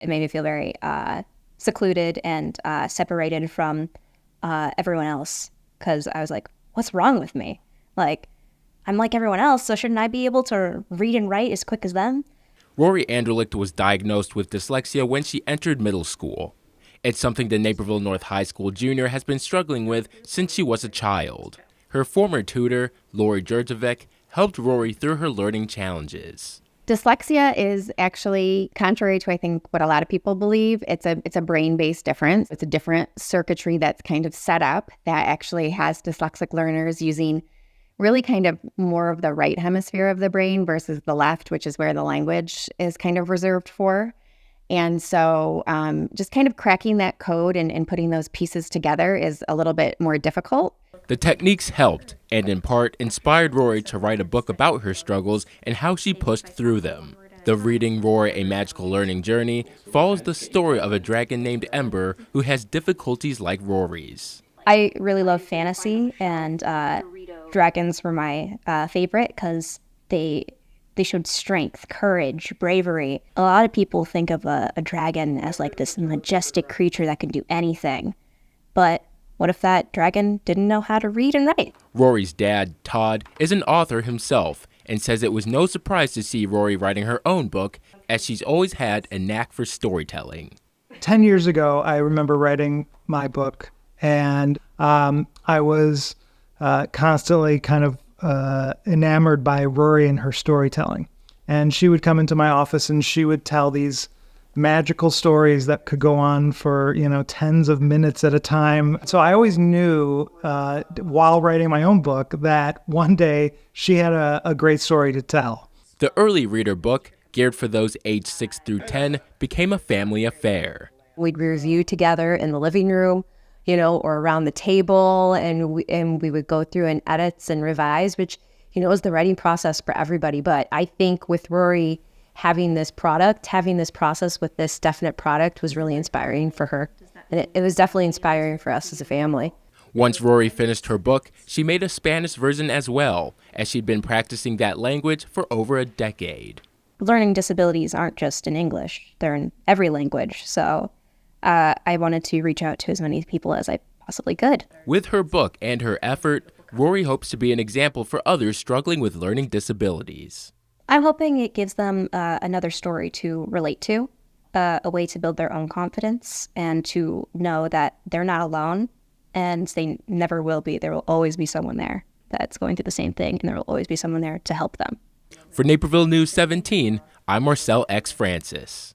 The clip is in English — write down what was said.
It made me feel very secluded and separated from everyone else, because I was like, what's wrong with me? Like, I'm like everyone else, so shouldn't I be able to read and write as quick as them? Rory Andrlik was diagnosed with dyslexia when she entered middle school. It's something the Naperville North High School junior has been struggling with since she was a child. Her former tutor, Laurie Jurjovec, helped Rory through her learning challenges. Dyslexia is actually, contrary to I think what a lot of people believe, it's a brain-based difference. It's a different circuitry that's kind of set up that actually has dyslexic learners using really kind of more of the right hemisphere of the brain versus the left, which is where the language is kind of reserved for. And so just kind of cracking that code and putting those pieces together is a little bit more difficult. The techniques helped and in part inspired Rory to write a book about her struggles and how she pushed through them. The Reading Rory A Magical Learning Journey follows the story of a dragon named Ember who has difficulties like Rory's. I really love fantasy, and dragons were my favorite because they showed strength, courage, bravery. A lot of people think of a dragon as like this majestic creature that can do anything. But what if that dragon didn't know how to read and write? Rory's dad, Todd, is an author himself and says it was no surprise to see Rory writing her own book, as she's always had a knack for storytelling. 10 years ago, I remember writing my book, and I was constantly kind of enamored by Rory and her storytelling. And she would come into my office and she would tell these magical stories that could go on for, tens of minutes at a time. So I always knew while writing my own book that one day she had a great story to tell. The early reader book, geared for those aged 6 through 10, became a family affair. We'd review together in the living room, or around the table, and we would go through and edits and revise, which, was the writing process for everybody. But I think with Rory having this process with this definite product was really inspiring for her. And it was definitely inspiring for us as a family. Once Rory finished her book, she made a Spanish version as well, as she'd been practicing that language for over a decade. Learning disabilities aren't just in English, they're in every language. So I wanted to reach out to as many people as I possibly could. With her book and her effort, Rory hopes to be an example for others struggling with learning disabilities. I'm hoping it gives them another story to relate to, a way to build their own confidence and to know that they're not alone, and they never will be. There will always be someone there that's going through the same thing, and there will always be someone there to help them. For Naperville News 17, I'm Marcel X. Francis.